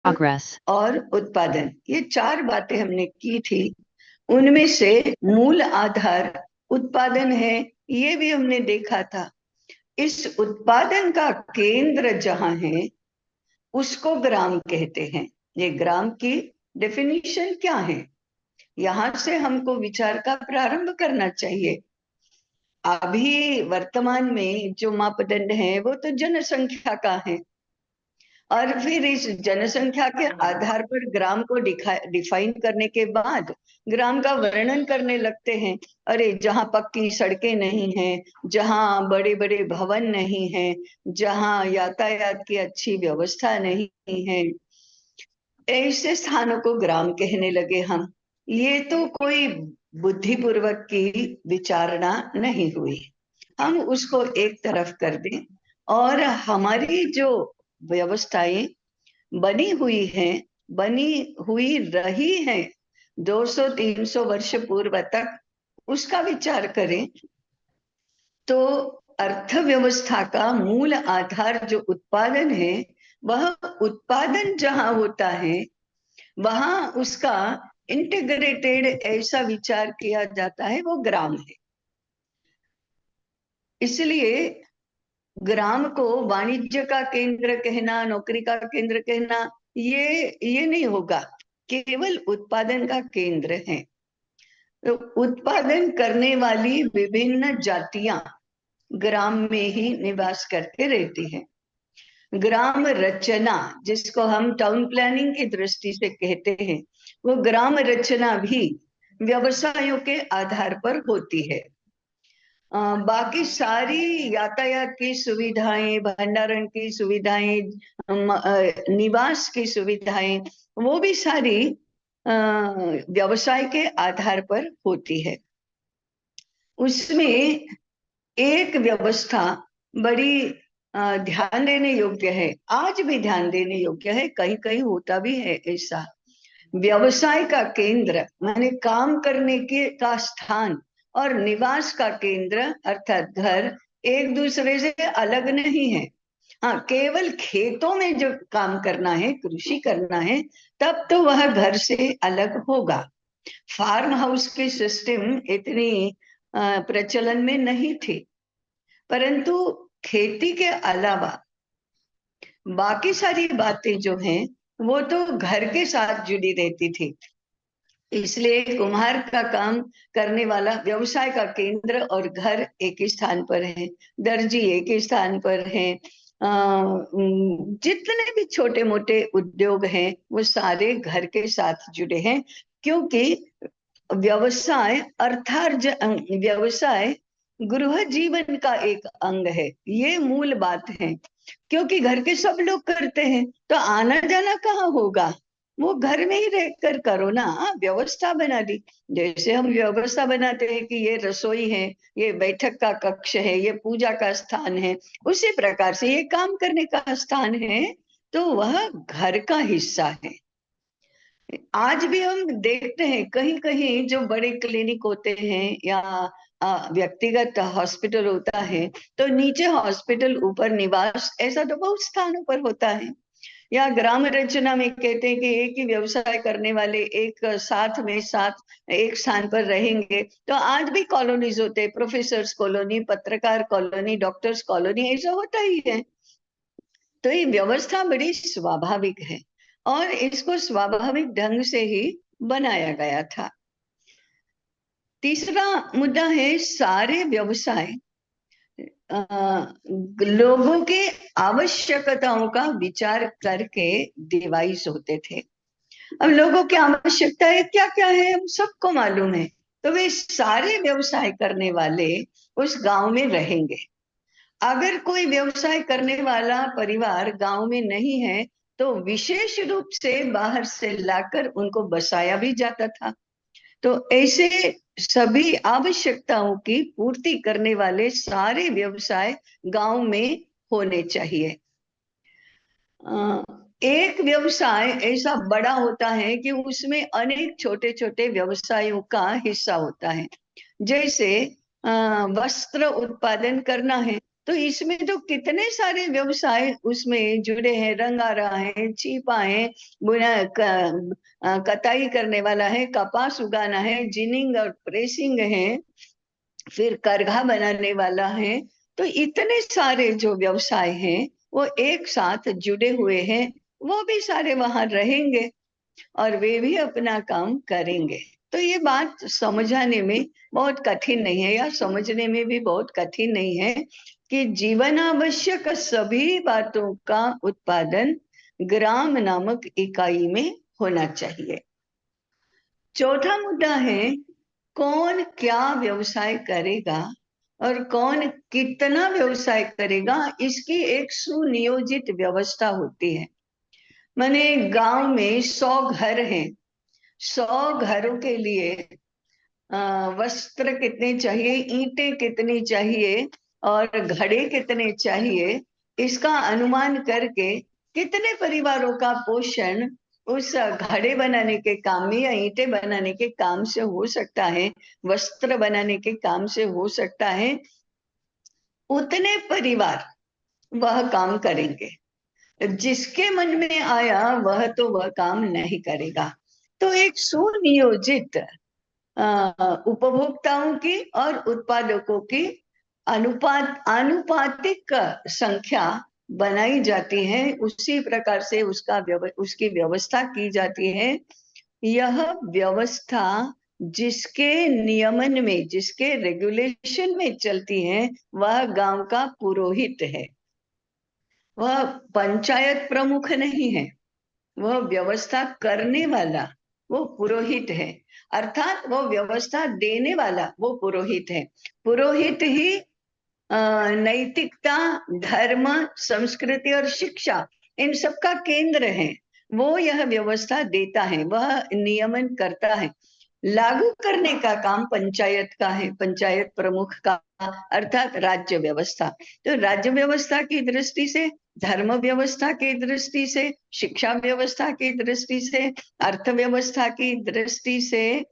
Progress. और उत्पादन, ये 4 बातें हमने की थी। उनमें से मूल आधार उत्पादन है, ये भी हमने देखा था। इस उत्पादन का केंद्र जहां है उसको ग्राम कहते हैं। ये ग्राम की डेफिनेशन क्या है, यहां से हमको विचार का प्रारंभ करना चाहिए। अभी वर्तमान में जो मापदंड है वो तो जनसंख्या का है, और फिर इस जनसंख्या के आधार पर ग्राम को डिफाइन करने के बाद ग्राम का वर्णन करने लगते हैं। अरे जहाँ पक्की सड़कें नहीं हैं, जहाँ बड़े बड़े भवन नहीं हैं, जहाँ यातायात की अच्छी व्यवस्था नहीं है, ऐसे स्थानों को ग्राम कहने लगे हम। ये तो कोई बुद्धिपूर्वक की विचारणा नहीं हुई। हम उसको एक तरफ कर दें और हमारी जो व्यवस्थाएं बनी हुई हैं, बनी हुई रही हैं 200-300 वर्ष पूर्व तक, उसका विचार करें तो अर्थव्यवस्था का मूल आधार जो उत्पादन है, वह उत्पादन जहां होता है वहां उसका इंटीग्रेटेड ऐसा विचार किया जाता है, वो ग्राम है। इसलिए ग्राम को वाणिज्य का केंद्र कहना, नौकरी का केंद्र कहना, ये नहीं होगा। केवल उत्पादन का केंद्र है। तो उत्पादन करने वाली विभिन्न जातियां ग्राम में ही निवास करके रहती हैं। ग्राम रचना, जिसको हम टाउन प्लानिंग की दृष्टि से कहते हैं, वो ग्राम रचना भी व्यवसायों के आधार पर होती है। बाकी सारी यातायात की सुविधाएं, भंडारण की सुविधाएं, निवास की सुविधाएं, वो भी सारी व्यवसाय के आधार पर होती है। उसमें एक व्यवस्था बड़ी ध्यान देने योग्य है, आज भी ध्यान देने योग्य है, कहीं कहीं होता भी है ऐसा। व्यवसाय का केंद्र माने काम करने के का स्थान और निवास का केंद्र अर्थात घर एक दूसरे से अलग नहीं है। हाँ, केवल खेतों में जो काम करना है, कृषि करना है, तब तो वह घर से अलग होगा। फार्म हाउस की सिस्टम इतनी प्रचलन में नहीं थी, परंतु खेती के अलावा बाकी सारी बातें जो हैं वो तो घर के साथ जुड़ी रहती थी। इसलिए कुम्हार का काम करने वाला व्यवसाय का केंद्र और घर एक ही स्थान पर है, दर्जी एक ही स्थान पर है, जितने भी छोटे मोटे उद्योग हैं वो सारे घर के साथ जुड़े हैं। क्योंकि व्यवसाय अर्थार्ज व्यवसाय गृह जीवन का एक अंग है, ये मूल बात है। क्योंकि घर के सब लोग करते हैं तो आना जाना कहाँ होगा, वो घर में ही रहकर करो ना। व्यवस्था बना दी, जैसे हम व्यवस्था बनाते हैं कि ये रसोई है, ये बैठक का कक्ष है, ये पूजा का स्थान है, उसी प्रकार से ये काम करने का स्थान है, तो वह घर का हिस्सा है। आज भी हम देखते हैं कहीं कहीं जो बड़े क्लिनिक होते हैं या व्यक्तिगत हॉस्पिटल होता है, तो नीचे हॉस्पिटल ऊपर निवास, ऐसा तो बहुत स्थानों पर होता है। या ग्राम रचना में कहते हैं कि एक ही व्यवसाय करने वाले एक साथ एक स्थान पर रहेंगे। तो आज भी कॉलोनीज होते हैं, प्रोफेसर्स कॉलोनी, पत्रकार कॉलोनी, डॉक्टर्स कॉलोनी, ऐसा होता ही है। तो ये व्यवस्था बड़ी स्वाभाविक है और इसको स्वाभाविक ढंग से ही बनाया गया था। तीसरा मुद्दा है, सारे व्यवसाय लोगों के आवश्यकताओं का विचार करके डिवाइस होते थे। अब लोगों की आवश्यकताएं क्या क्या है हम सबको मालूम है, तो वे सारे व्यवसाय करने वाले उस गांव में रहेंगे। अगर कोई व्यवसाय करने वाला परिवार गांव में नहीं है तो विशेष रूप से बाहर से लाकर उनको बसाया भी जाता था। तो ऐसे सभी आवश्यकताओं की पूर्ति करने वाले सारे व्यवसाय गांव में होने चाहिए। एक व्यवसाय ऐसा बड़ा होता है कि उसमें अनेक छोटे छोटे व्यवसायों का हिस्सा होता है। जैसे वस्त्र उत्पादन करना है तो इसमें तो कितने सारे व्यवसाय उसमें जुड़े हैं, रंगारा है, छिपा है, बुना कताई करने वाला है, कपास उगाना है, जिनिंग और प्रेसिंग है, फिर करघा बनाने वाला है। तो इतने सारे जो व्यवसाय हैं वो एक साथ जुड़े हुए हैं, वो भी सारे वहां रहेंगे और वे भी अपना काम करेंगे। तो ये बात समझाने में बहुत कठिन नहीं है, या समझने में भी बहुत कठिन नहीं है कि जीवन आवश्यक सभी बातों का उत्पादन ग्राम नामक इकाई में होना चाहिए। चौथा मुद्दा है, कौन क्या व्यवसाय करेगा और कौन कितना व्यवसाय करेगा, इसकी एक सुनियोजित व्यवस्था होती है। माने गांव में 100 घर हैं, 100 घरों के लिए वस्त्र कितने चाहिए, ईंटें कितनी चाहिए और घड़े कितने चाहिए, इसका अनुमान करके कितने परिवारों का पोषण उस घड़े बनाने के काम में या ईंटें बनाने के काम से हो सकता है, वस्त्र बनाने के काम से हो सकता है, उतने परिवार वह काम करेंगे। जिसके मन में आया वह तो वह काम नहीं करेगा। तो एक सुनियोजित उपभोक्ताओं की और उत्पादकों की आनुपातिक संख्या बनाई जाती है, उसी प्रकार से उसकी व्यवस्था की जाती है। यह व्यवस्था जिसके नियमन में, जिसके रेगुलेशन में चलती है, वह गांव का पुरोहित है। वह पंचायत प्रमुख नहीं है, वह व्यवस्था करने वाला वो पुरोहित है, अर्थात वो व्यवस्था देने वाला वो पुरोहित है। पुरोहित ही नैतिकता, धर्म, संस्कृति और शिक्षा, इन सब का केंद्र है। वो यह व्यवस्था देता है, वह नियमन करता है। लागू करने का काम पंचायत का है, पंचायत प्रमुख का, अर्थात राज्य व्यवस्था। तो राज्य व्यवस्था की दृष्टि से, धर्म व्यवस्था की दृष्टि से, शिक्षा व्यवस्था की दृष्टि से, अर्थव्यवस्था की दृष्टि से,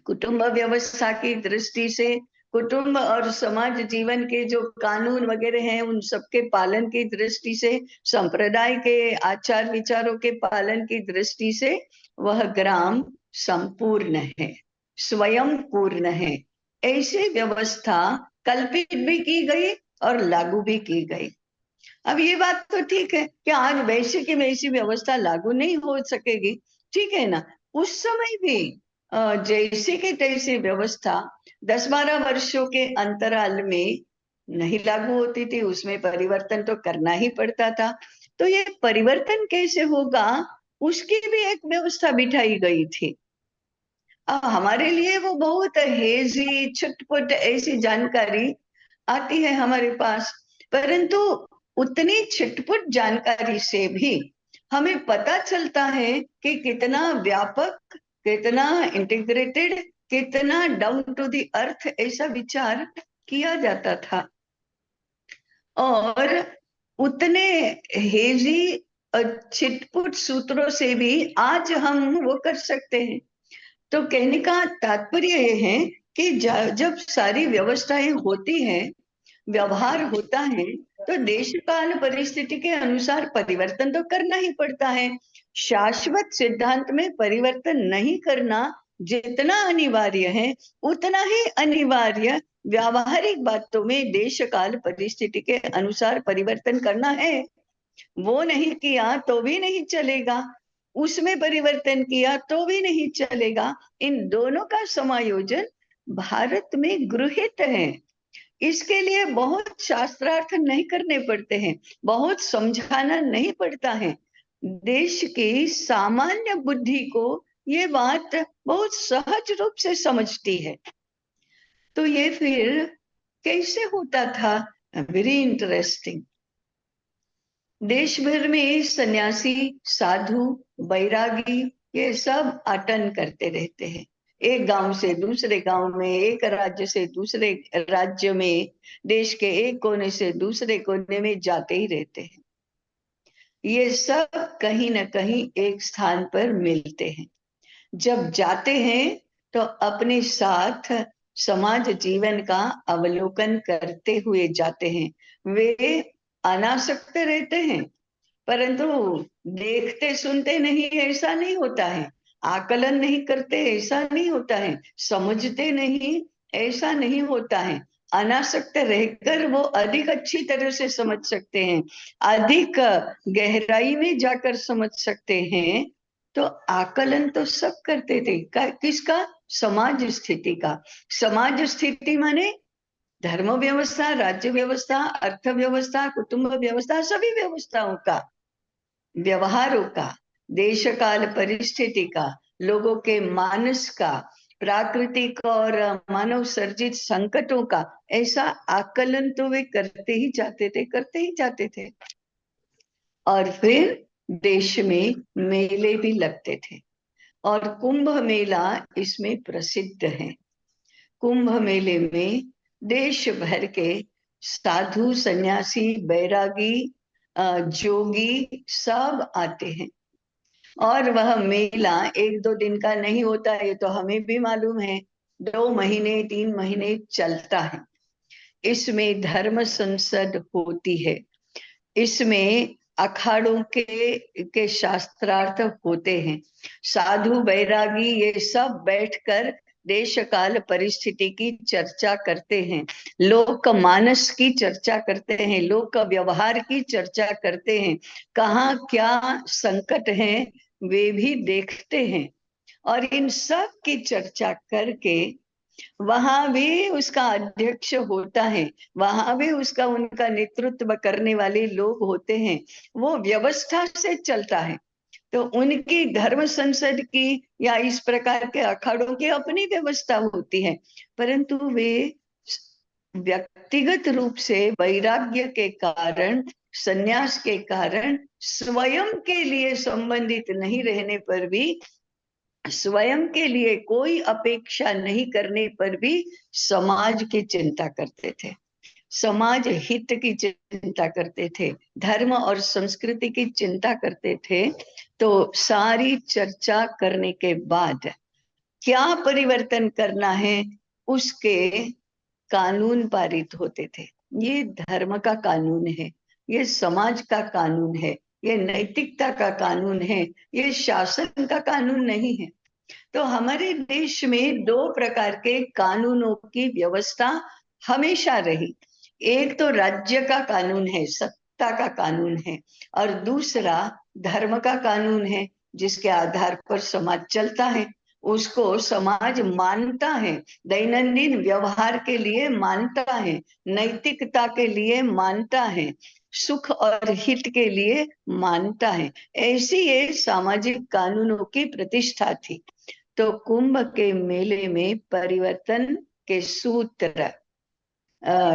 कुटुंब व्यवस्था की दृष्टि से, कुटुंब और समाज जीवन के जो कानून वगैरह हैं उन सबके पालन की दृष्टि से, संप्रदाय के आचार विचारों के पालन की दृष्टि से, वह ग्राम संपूर्ण है, स्वयं पूर्ण है। ऐसी व्यवस्था कल्पित भी की गई और लागू भी की गई। अब ये बात तो ठीक है कि आज वैसी की वैसी व्यवस्था लागू नहीं हो सकेगी, ठीक है ना। उस समय भी जैसे की तैसी व्यवस्था 10-12 वर्षों के अंतराल में नहीं लागू होती थी, उसमें परिवर्तन तो करना ही पड़ता था। तो ये परिवर्तन कैसे होगा, उसकी भी एक व्यवस्था बिठाई गई थी। अब हमारे लिए वो बहुत हेजी छुटपुट ऐसी जानकारी आती है हमारे पास, परंतु उतनी छिटपुट जानकारी से भी हमें पता चलता है कि कितना व्यापक, कितना इंटीग्रेटेड, कितना डाउन टू द अर्थ ऐसा विचार किया जाता था। और उतने हेजी छिटपुट सूत्रों से भी आज हम वो कर सकते हैं। तो कहने का तात्पर्य यह है कि जब सारी व्यवस्थाएं होती हैं, व्यवहार होता है, तो देश काल परिस्थिति के अनुसार परिवर्तन तो करना ही पड़ता है। शाश्वत सिद्धांत में परिवर्तन नहीं करना जितना अनिवार्य है, उतना ही अनिवार्य व्यावहारिक बातों में देश काल परिस्थिति के अनुसार परिवर्तन करना है। वो नहीं किया तो भी नहीं चलेगा, उसमें परिवर्तन किया तो भी नहीं चलेगा। इन दोनों का समायोजन भारत में गृहीत है। इसके लिए बहुत शास्त्रार्थ नहीं करने पड़ते हैं, बहुत समझाना नहीं पड़ता है। देश की सामान्य बुद्धि को ये बात बहुत सहज रूप से समझती है। तो ये फिर कैसे होता था, वेरी इंटरेस्टिंग। देश भर में सन्यासी, साधु, बैरागी ये सब आटन करते रहते हैं, एक गांव से दूसरे गांव में, एक राज्य से दूसरे राज्य में, देश के एक कोने से दूसरे कोने में जाते ही रहते हैं। ये सब कहीं ना कहीं एक स्थान पर मिलते हैं। जब जाते हैं तो अपने साथ समाज जीवन का अवलोकन करते हुए जाते हैं। वे अनासक्त रहते हैं, परंतु देखते सुनते नहीं, ऐसा नहीं होता है। आकलन नहीं करते, ऐसा नहीं होता है। समझते नहीं, ऐसा नहीं होता है। अनासक्त रहकर वो अधिक अच्छी तरह से समझ सकते हैं, अधिक गहराई में जाकर समझ सकते हैं। तो आकलन तो सब करते थे, किसका? समाज स्थिति का। समाज स्थिति माने धर्म व्यवस्था, राज्य व्यवस्था, अर्थव्यवस्था, कुटुंब व्यवस्था, सभी व्यवस्थाओं का, व्यवहारों का, देश काल परिस्थिति का, लोगों के मानस का, प्राकृतिक और मानव सर्जित संकटों का, ऐसा आकलन तो वे करते ही जाते थे, करते ही जाते थे। और फिर देश में मेले भी लगते थे, और कुंभ मेला इसमें प्रसिद्ध है। कुंभ मेले में देश भर के साधु, सन्यासी, बैरागी, जोगी सब आते हैं। और वह मेला एक दो दिन का नहीं होता, ये तो हमें भी मालूम है, 2 महीने 3 महीने चलता है। इसमें धर्म संसद होती है, इसमें अखाड़ों के शास्त्रार्थ होते हैं। साधु बैरागी ये सब बैठकर देश काल परिस्थिति की चर्चा करते हैं, लोक मानस की चर्चा करते हैं, लोक व्यवहार की चर्चा करते हैं, कहाँ क्या संकट है वे भी देखते हैं। और इन सब की चर्चा करके वहां भी उसका अध्यक्ष होता है, वहां भी उसका उनका नेतृत्व करने वाले लोग होते हैं, वो व्यवस्था से चलता है। तो उनकी धर्म संसद की या इस प्रकार के अखाड़ों की अपनी व्यवस्था होती है, परंतु वे व्यक्तिगत रूप से वैराग्य के कारण, संन्यास के कारण, स्वयं के लिए संबंधित नहीं रहने पर भी, स्वयं के लिए कोई अपेक्षा नहीं करने पर भी समाज की चिंता करते थे, समाज हित की चिंता करते थे, धर्म और संस्कृति की चिंता करते थे। तो सारी चर्चा करने के बाद क्या परिवर्तन करना है, उसके कानून पारित होते थे। ये धर्म का कानून है, ये समाज का कानून है, ये नैतिकता का कानून है, ये शासन का कानून नहीं है। तो हमारे देश में 2 प्रकार के कानूनों की व्यवस्था हमेशा रही। एक तो राज्य का कानून है, सत्ता का कानून है, और दूसरा धर्म का कानून है, जिसके आधार पर समाज चलता है, उसको समाज मानता है, दैनंदिन व्यवहार के लिए मानता है, नैतिकता के लिए मानता है, सुख और हित के लिए मानता है। ऐसी ये सामाजिक कानूनों की प्रतिष्ठा थी। तो कुंभ के मेले में परिवर्तन के सूत्र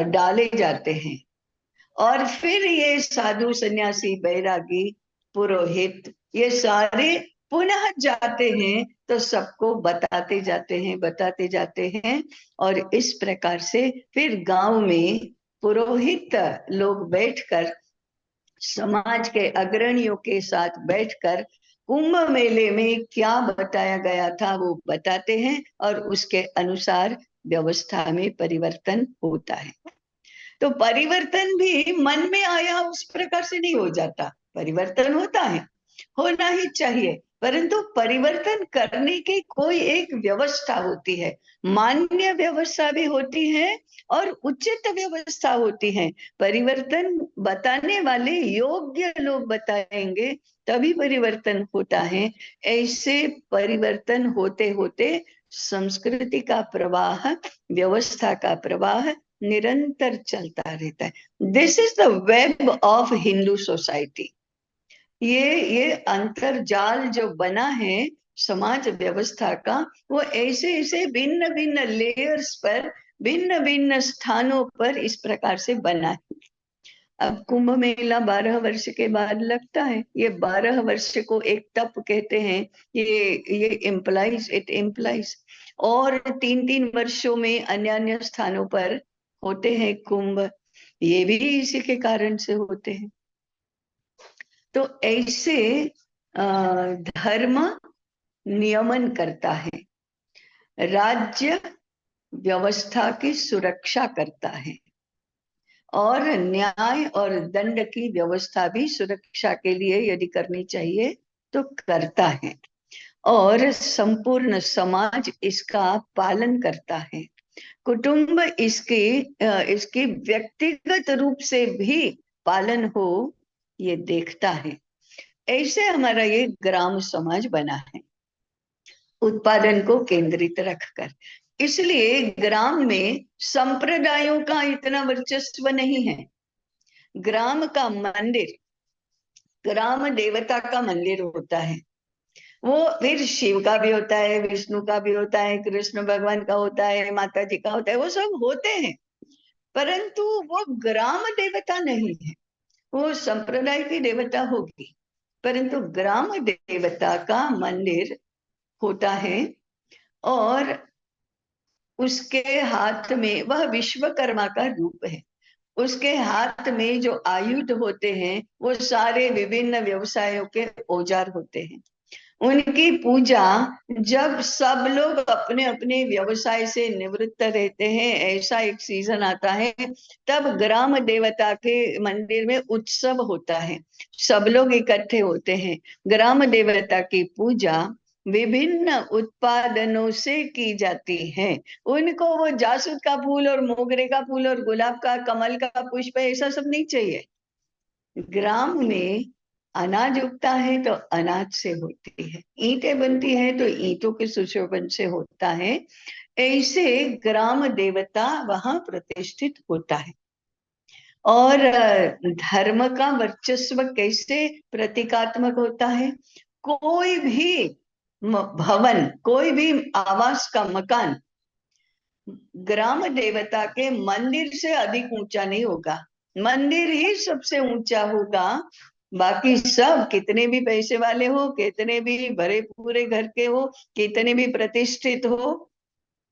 डाले जाते हैं, और फिर ये साधु, सन्यासी, बैरागी, पुरोहित, ये सारे पुनः जाते हैं, तो सबको बताते जाते हैं, बताते जाते हैं। और इस प्रकार से फिर गांव में पुरोहित लोग बैठकर, समाज के अग्रणियों के साथ बैठकर कुंभ मेले में क्या बताया गया था वो बताते हैं, और उसके अनुसार व्यवस्था में परिवर्तन होता है। तो परिवर्तन भी मन में आया उस प्रकार से नहीं हो जाता, परिवर्तन होता है, होना ही चाहिए, परंतु परिवर्तन करने की कोई एक व्यवस्था होती है, मान्य व्यवस्था भी होती है और उचित व्यवस्था होती है। परिवर्तन बताने वाले योग्य लोग बताएंगे तभी परिवर्तन होता है। ऐसे परिवर्तन होते होते संस्कृति का प्रवाह, व्यवस्था का प्रवाह निरंतर चलता रहता है। This is the web of Hindu society. ये अंतरजाल जो बना है समाज व्यवस्था का, वो ऐसे ऐसे भिन्न भिन्न लेयर्स पर, भिन्न भिन्न स्थानों पर इस प्रकार से बना है। अब कुंभ मेला 12 वर्ष के बाद लगता है, ये 12 वर्ष को एक तप कहते हैं, ये इम्प्लाइज, इट इम्प्लाइज। और 3-3 वर्षों में अन्य अन्य स्थानों पर होते हैं कुंभ, ये भी इसी के कारण से होते हैं। तो ऐसे धर्म नियमन करता है, राज्य व्यवस्था की सुरक्षा करता है और न्याय और दंड की व्यवस्था भी सुरक्षा के लिए यदि करनी चाहिए तो करता है, और संपूर्ण समाज इसका पालन करता है। कुटुंब इसकी व्यक्तिगत रूप से भी पालन हो, ये देखता है। ऐसे हमारा ये ग्राम समाज बना है, उत्पादन को केंद्रित रखकर। इसलिए ग्राम में संप्रदायों का इतना वर्चस्व नहीं है। ग्राम का मंदिर, ग्राम देवता का मंदिर होता है, वो फिर शिव का भी होता है, विष्णु का भी होता है, कृष्ण भगवान का होता है, माता जी का होता है, वो सब होते हैं, परंतु वो ग्राम देवता नहीं है। वो संप्रदाय की देवता होगी, परंतु ग्राम देवता का मंदिर होता है। और उसके हाथ में, वह विश्वकर्मा का रूप है, उसके हाथ में जो आयुध होते हैं वो सारे विभिन्न व्यवसायों के औजार होते हैं। उनकी पूजा जब सब लोग अपने अपने व्यवसाय से निवृत्त रहते हैं, ऐसा एक सीजन आता है, तब ग्राम देवता के मंदिर में उत्सव होता है, सब लोग इकट्ठे होते हैं। ग्राम देवता की पूजा विभिन्न उत्पादनों से की जाती है। उनको वो जासूद का फूल और मोगरे का फूल और गुलाब का, कमल का पुष्प, ऐसा सब नहीं चाहिए। ग्राम में अनाज उगता है तो अनाज से होती है, ईंटें बनती है तो ईंटों के सुशोभन से होता है। ऐसे ग्राम देवता वहां प्रतिष्ठित होता है। और धर्म का वर्चस्व कैसे प्रतीकात्मक होता है? कोई भी भवन, कोई भी आवास का मकान ग्राम देवता के मंदिर से अधिक ऊंचा नहीं होगा, मंदिर ही सबसे ऊंचा होगा। बाकी सब कितने भी पैसे वाले हो, कितने भी भरे पूरे घर के हो, कितने भी प्रतिष्ठित हो,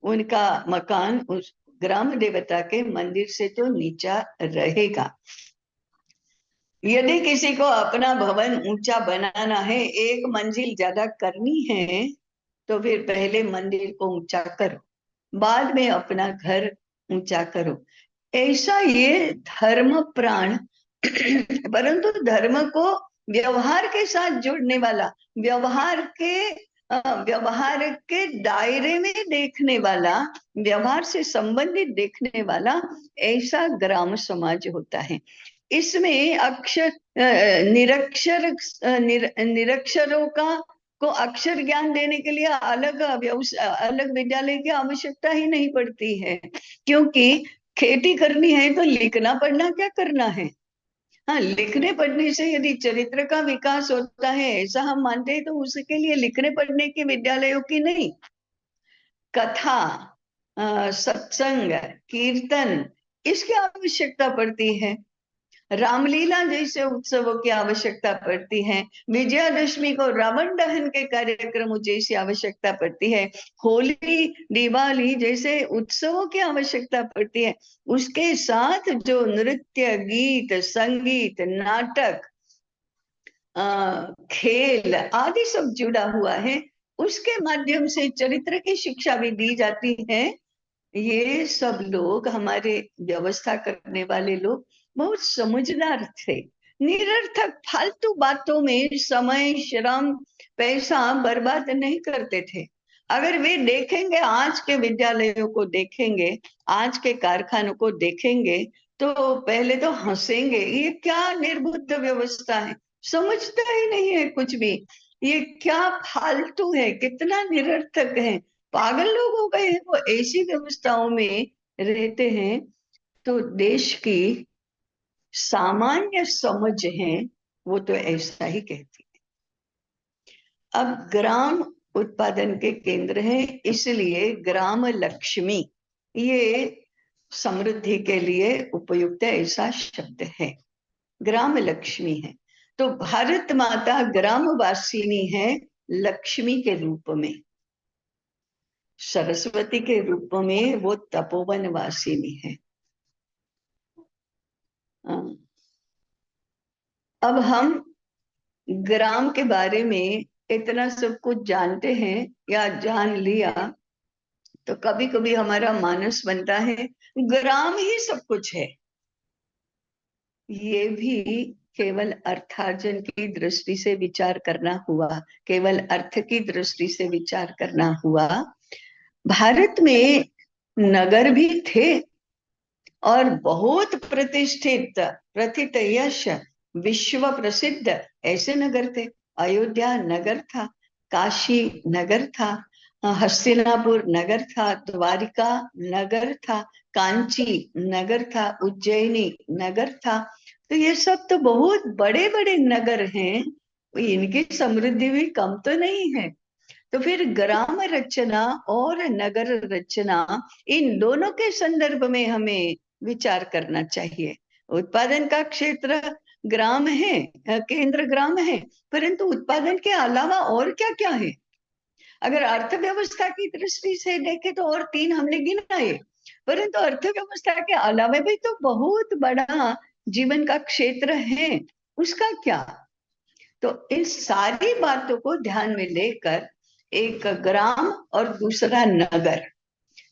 उनका मकान उस ग्राम देवता के मंदिर से तो नीचा रहेगा। यदि किसी को अपना भवन ऊंचा बनाना है, एक मंजिल ज्यादा करनी है, तो फिर पहले मंदिर को ऊंचा करो, बाद में अपना घर ऊंचा करो। ऐसा ये धर्म प्राण परंतु धर्म को व्यवहार के साथ जोड़ने वाला, व्यवहार के दायरे में देखने वाला, व्यवहार से संबंधित देखने वाला, ऐसा ग्राम समाज होता है। इसमें निरक्षरों को अक्षर ज्ञान देने के लिए अलग विद्यालय की आवश्यकता ही नहीं पड़ती है, क्योंकि खेती करनी है तो लिखना पढ़ना क्या करना है। हाँ, लिखने पढ़ने से यदि चरित्र का विकास होता है ऐसा हम मानते हैं, तो उसके लिए लिखने पढ़ने के विद्यालयों की नहीं, कथा, सत्संग, कीर्तन, इसकी आवश्यकता पड़ती है। रामलीला जैसे उत्सवों की आवश्यकता पड़ती है, विजयादशमी को रावण दहन के कार्यक्रमों जैसी आवश्यकता पड़ती है, होली दिवाली जैसे उत्सवों की आवश्यकता पड़ती है। उसके साथ जो नृत्य, गीत, संगीत, नाटक, खेल आदि सब जुड़ा हुआ है, उसके माध्यम से चरित्र की शिक्षा भी दी जाती है। ये सब लोग, हमारे व्यवस्था करने वाले लोग बहुत समझदार थे, निरर्थक फालतू बातों में समय, श्रम, पैसा बर्बाद नहीं करते थे। अगर वे देखेंगे, आज के विद्यालयों को देखेंगे, आज के कारखानों को देखेंगे, तो पहले तो हंसेंगे, ये क्या निर्बुद्ध व्यवस्था है, समझता ही नहीं है कुछ भी, ये क्या फालतू है, कितना निरर्थक है, पागल लोग हो गए हैं वो, ऐसी व्यवस्थाओं में रहते हैं। तो देश की सामान्य समझ है वो तो ऐसा ही कहती है। अब ग्राम उत्पादन के केंद्र है, इसलिए ग्राम लक्ष्मी ये समृद्धि के लिए उपयुक्त ऐसा शब्द है, ग्राम लक्ष्मी है। तो भारत माता ग्रामवासिनी है, लक्ष्मी के रूप में, सरस्वती के रूप में वो तपोवन वासिनी है। अब हम ग्राम के बारे में इतना सब कुछ जानते हैं या जान लिया, तो कभी कभी हमारा मानस बनता है ग्राम ही सब कुछ है। ये भी केवल अर्थार्जन की दृष्टि से विचार करना हुआ, केवल अर्थ की दृष्टि से विचार करना हुआ। भारत में नगर भी थे और बहुत प्रतिष्ठित, प्रथित, यश, विश्व प्रसिद्ध ऐसे नगर थे। अयोध्या नगर था, काशी नगर था, हस्तिनापुर नगर था, द्वारिका नगर था, कांची नगर था, उज्जैनी नगर था। तो ये सब तो बहुत बड़े बड़े नगर हैं, इनकी समृद्धि भी कम तो नहीं है। तो फिर ग्राम रचना और नगर रचना, इन दोनों के संदर्भ में हमें विचार करना चाहिए। उत्पादन का क्षेत्र ग्राम है, केंद्र ग्राम है, परंतु उत्पादन के अलावा और क्या क्या है? अगर अर्थव्यवस्था की दृष्टि से देखें तो और तीन हमने गिनाए, परंतु अर्थव्यवस्था के अलावा भी तो बहुत बड़ा जीवन का क्षेत्र है, उसका क्या? तो इन सारी बातों को ध्यान में लेकर एक ग्राम और दूसरा नगर,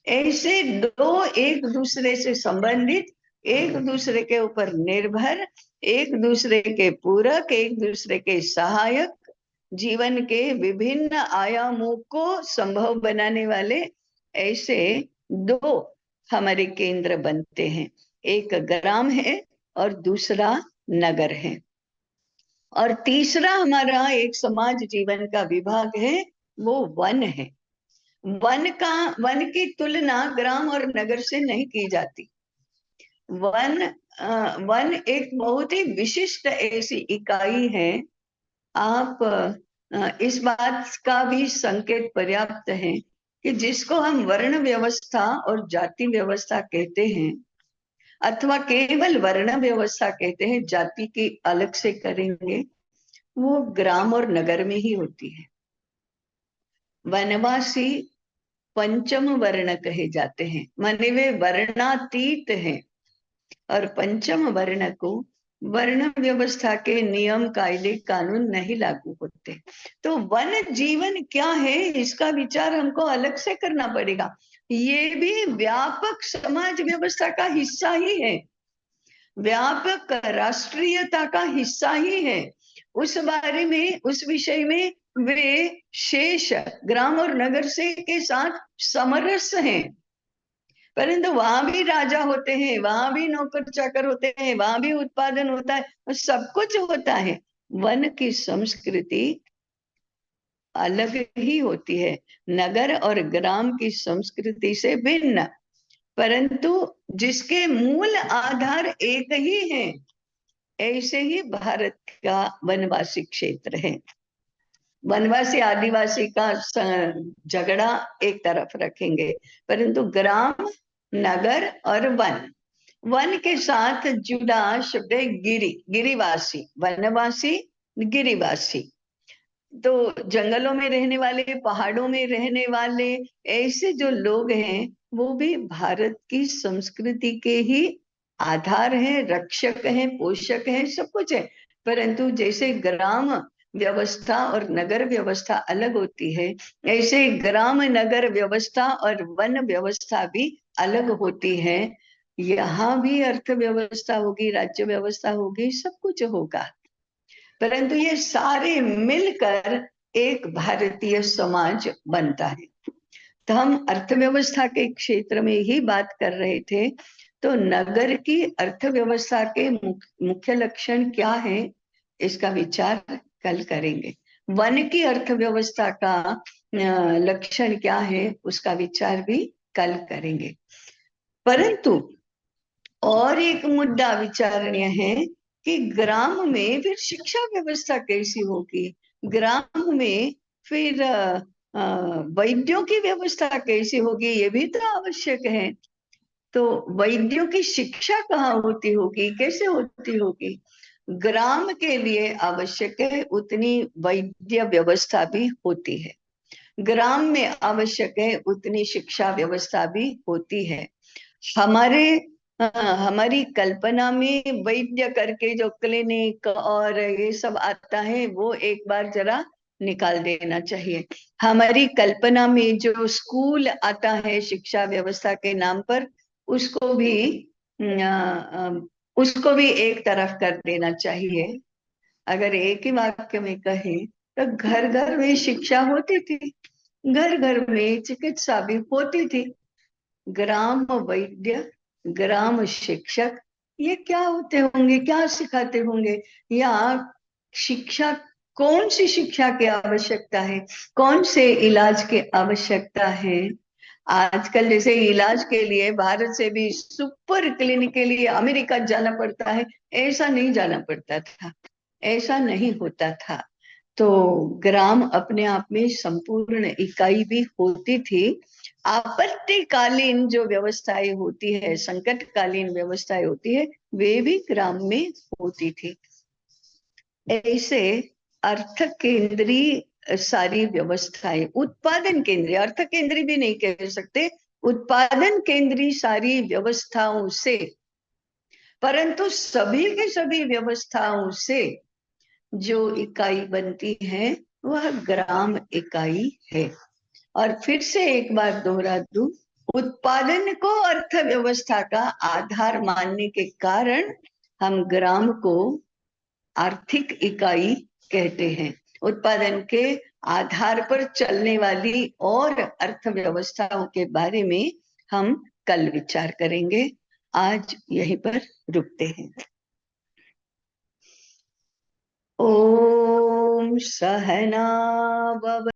ऐसे दो एक दूसरे से संबंधित, एक दूसरे के ऊपर निर्भर, एक दूसरे के पूरक, एक दूसरे के सहायक, जीवन के विभिन्न आयामों को संभव बनाने वाले ऐसे दो हमारे केंद्र बनते हैं। एक ग्राम है और दूसरा नगर है। और तीसरा हमारा एक समाज जीवन का विभाग है, वो वन है। वन की तुलना ग्राम और नगर से नहीं की जाती। वन वन एक बहुत ही विशिष्ट ऐसी इकाई है। आप इस बात का भी संकेत पर्याप्त है कि जिसको हम वर्ण व्यवस्था और जाति व्यवस्था कहते हैं, अथवा केवल वर्ण व्यवस्था कहते हैं, जाति की अलग से करेंगे, वो ग्राम और नगर में ही होती है। वनवासी पंचम वर्ण कहे जाते हैं, माने वे वर्णातीत हैं। और पंचम वर्ण को वर्ण व्यवस्था के नियम, कायदे, कानून नहीं लागू होते। तो वन जीवन क्या है, इसका विचार हमको अलग से करना पड़ेगा। ये भी व्यापक समाज व्यवस्था का हिस्सा ही है, व्यापक राष्ट्रीयता का हिस्सा ही है। उस बारे में, उस विषय में वे शेष ग्राम और नगर से के साथ समरस हैं। परंतु वहां भी राजा होते हैं, वहां भी नौकर चाकर होते हैं, वहां भी उत्पादन होता है, सब कुछ होता है। वन की संस्कृति अलग ही होती है, नगर और ग्राम की संस्कृति से भिन्न, परंतु जिसके मूल आधार एक ही है। ऐसे ही भारत का वनवासी क्षेत्र है। वनवासी आदिवासी का झगड़ा एक तरफ रखेंगे, परंतु ग्राम, नगर और वन, वन के साथ जुड़ा शब्द है गिरी, गिरिवासी, वनवासी, गिरिवासी। तो जंगलों में रहने वाले, पहाड़ों में रहने वाले ऐसे जो लोग हैं, वो भी भारत की संस्कृति के ही आधार हैं, रक्षक हैं, पोषक हैं, सब कुछ है। परंतु जैसे ग्राम व्यवस्था और नगर व्यवस्था अलग होती है, ऐसे ग्राम नगर व्यवस्था और वन व्यवस्था भी अलग होती है। यहाँ भी अर्थव्यवस्था होगी, राज्य व्यवस्था होगी, सब कुछ होगा, परंतु ये सारे मिलकर एक भारतीय समाज बनता है। तो हम अर्थव्यवस्था के क्षेत्र में ही बात कर रहे थे। तो नगर की अर्थव्यवस्था के मुख्य लक्षण क्या है, इसका विचार कल करेंगे। वन की अर्थव्यवस्था का लक्षण क्या है, उसका विचार भी कल करेंगे। परंतु और एक मुद्दा विचारणीय है कि ग्राम में फिर शिक्षा व्यवस्था कैसी होगी, ग्राम में फिर वैद्यों की व्यवस्था कैसी होगी, ये भी तो आवश्यक है। तो वैद्यों की शिक्षा कहाँ होती होगी, कैसे होती होगी? ग्राम के लिए आवश्यक है उतनी वैद्य व्यवस्था भी होती है, ग्राम में आवश्यक है उतनी शिक्षा व्यवस्था भी होती है। हमारी कल्पना में वैद्य करके जो क्लिनिक और ये सब आता है, वो एक बार जरा निकाल देना चाहिए। हमारी कल्पना में जो स्कूल आता है शिक्षा व्यवस्था के नाम पर, उसको भी उसको भी एक तरफ कर देना चाहिए। अगर एक ही वाक्य में कहें तो घर घर में शिक्षा होती थी, घर घर में चिकित्सा भी होती थी। ग्राम वैद्य, ग्राम शिक्षक, ये क्या होते होंगे, क्या सिखाते होंगे? या शिक्षा, कौन सी शिक्षा की आवश्यकता है, कौन से इलाज की आवश्यकता है? आजकल जैसे इलाज के लिए भारत से भी सुपर क्लिनिक के लिए अमेरिका जाना पड़ता है, ऐसा नहीं जाना पड़ता था, ऐसा नहीं होता था। तो ग्राम अपने आप में संपूर्ण इकाई भी होती थी। आपत्तिकालीन जो व्यवस्थाएं होती है, संकटकालीन व्यवस्थाएं होती है, वे भी ग्राम में होती थी। ऐसे अर्थ केंद्रीय सारी व्यवस्थाएं, उत्पादन केंद्रीय, अर्थ केंद्रीय भी नहीं कह सकते, उत्पादन केंद्रीय सारी व्यवस्थाओं से, परंतु सभी के सभी व्यवस्थाओं से जो इकाई बनती है वह ग्राम इकाई है। और फिर से एक बार दोहरा दूं, उत्पादन को अर्थव्यवस्था का आधार मानने के कारण हम ग्राम को आर्थिक इकाई कहते हैं। उत्पादन के आधार पर चलने वाली और अर्थव्यवस्थाओं के बारे में हम कल विचार करेंगे। आज यहीं पर रुकते हैं। ओम सहना भव।